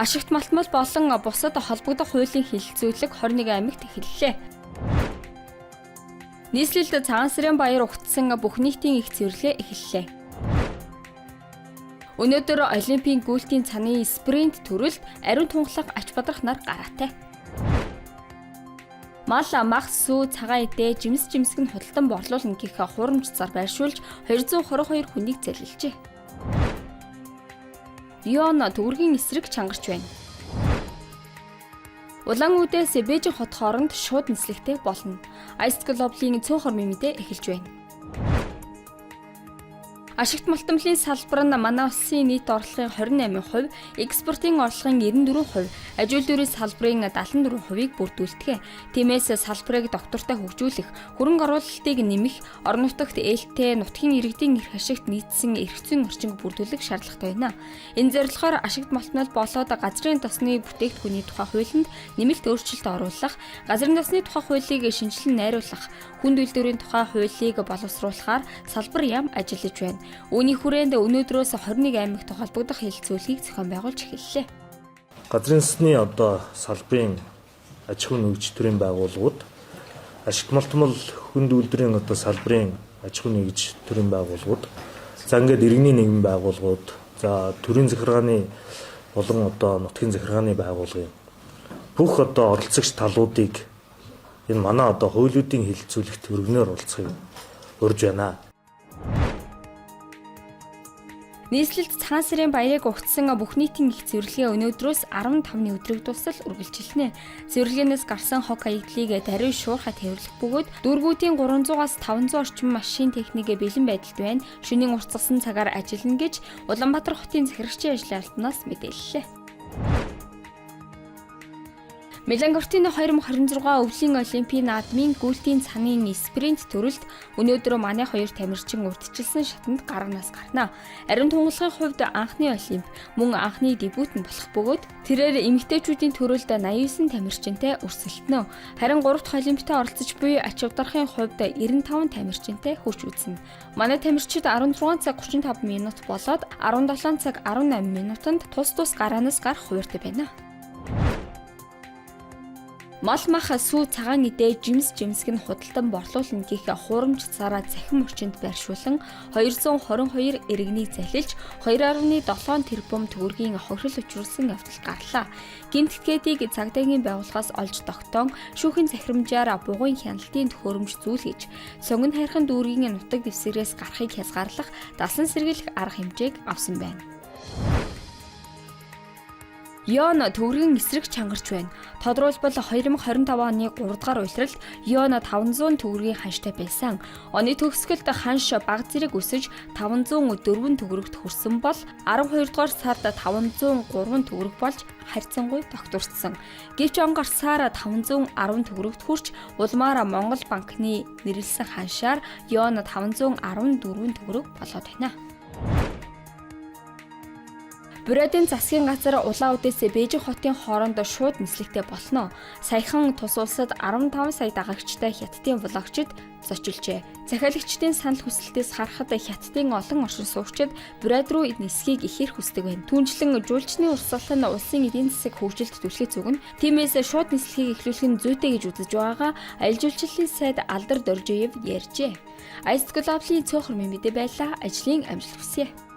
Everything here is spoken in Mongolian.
Ашигт малтмал болон бусад холбогдох хуулийн хэлэлцүүлэг 21 аймагт эхэллээ. Нийслэлд цагаан сарын баяр угтсан бүх нийтийн их цэвэрлэгээ эхэллээ. Өнөөдөр Олимпийн гүйлтийн цаны спринт төрөлд ариун тунгалаг ач бадрах нар гараатай. Мал мах сүү цагаан идэ жимсг нь худалдан борлуулна гэх хурамч зар байршуулж 222 хүнийг залилжээ. Лион төгрөгийн эсрэг чангарч байна. Улаан-Үдээс Бээжин хот хооронд шууд нислэгтэй болно. Ice Global-ийн цөөн хормын мэдээ эхэлж байна. Ашигт малтмалын салбар нь манай улсын нийт орлогын 28%, экспортын орлогын 94%, аж үйлдвэрийн салбарын 74%-ийг бүрдүүлдэг. Тиймээс салбарыг доктортой хөгжүүлэх, хөрөнгө оруулалтыг нэмэх, орон нутагт ээлтэй нутгийн иргэдийн эрх ашигт нийцсэн эрх зүйн орчинг бүрдүүлэх шаардлагатай байна. Энэ зорилгоор ашигт малтмал болоод газрын тосны бүтээгдэхүүний тухай хуулинд нэмэлт өөрчлөлт оруулах, газрын тосны тухай хуулийг шинжилэн найруулах, хүнд үйлдвэрийн тухай хуулийг боловсруулахаар салбар яам ажиллаж байна. Үүний хүрээнд өнөөдрөөс 21 аймагт холбогдох хэлэлцүүлгийг зохион байгуулж эхэллээ. Газрын тосны салбарын аж ахуй нэгж төрийн байгууллагууд, ашигт малтмал хүнд үйлдвэрийн салбарын аж ахуй нэгж төрийн байгууллагууд, за ингээд иргэний нийгмийн байгууллагууд, за төрийн захиргааны болон нутгийн захиргааны байгууллагын бүх оролцогч талуудыг энэ манай хуулиудын хэлэлцүүлэгт өргөнөөр оролцохыг урьж байна. Нийслэлд цагаан сарын баярыг угтсан бүх нийтийн их цэвэрлэгээ өнөөдрөөс 15-ны өдрийг дуустал үргэлжилнэ. Цэвэрлэгээнээс гарсан хог хаягдлыг даруй шуурхай тэрвэрлэх бөгөөд дүүргүүдийн 300-аас 500 орчим машин техник бэлэн байдалд байна. Шөнийн уртсгасан цагаар ажиллана гэж Улаанбаатар хотын захирагчийн ажлын албанаас мэдээллээ. Мелангортын 2026 өвлийн Олимпийн наадмын гүйлтийн цанын спринт төрөлд өнөөдөр манай хоёр тамирчин урьдчилсан шатанд гарнаас гарна. Ариун тунгалагын хувьд анхны Олимп, мөн анхны дебют нь болох бөгөөд тэрээр эмэгтэйчүүдийн төрөлд 89 тамирчинтай өрсөлдөнө. Харин 3 дахь Олимпиад оролцож буй ач авдаргын хувьд 95 тамирчинтай хүч үүснэ. Манай тамирчид 16 цаг 35 минут болоод 17 цаг 18 минутанд тус гараанаас гарах хуваартай байна. Мал мах сүү цагаан идэ жимсг нь худалдан борлуулна гэх хурамч цараа захин орчинд байршуулан 222 иргэнийг залилж 2.7 тэрбум төгрөгийн хохирол учруулсан явдал гарлаа. Гэмтэлгээдийг цагдаагийн байгууллагаас олж тогтоон шүүхийн захирамжаар бугуун хяналтын төхөөрөмж зүүлгэж сонгон хайрхан дүүргийн нутаг дэвсгэрээс гарахыг хязгаарлах дасан сэргийлэх арга хэмжээг авсан байна. Лион төгрөгийн эсрэг чангарч байна. Тодорхойлбол 2025 оны 3 дугаар улиралд Лион 500 төгрөгийн ханштай байсан. Оны төгсгөлд ханш баг зэрэг өсөж 504 төгрөгт хүрсэн бол 12 дугаар сард 503 төгрөг болж харьцангуй тогтворцсон. Гэвч он гарсаар 510 төгрөгт хүрч улмаар Монгол банкны нэрлсэн ханшаар Лион 514 төгрөг болоод байна. Бюродын засгийн газар Улаан-Үдээс Бээжин хотын хооронд шууд нислэгтэй болно. Саяхан тус улсад 15 сая дагагчтай хятадын влогчид зочилжээ. Захиалагчдын санал хүсэлтээс харахад хятадын олон оршин суугчид бюрод руу нисхийг ихээр хүсдэг байна. Түүнчлэн жуулчны урсгал нь улсын эдийн засаг хөгжилд түлхэж өгнө. Тиймээс шууд нислэгийг эхлүүлэх нь зүйтэй гэж үзэж байгаагаа аялал жуулчлалын сайд Алдар Доржиев ярьжээ. Ice Global-ийн цөөхөр мэдээ байлаа. Ажлын амжилт хүсье.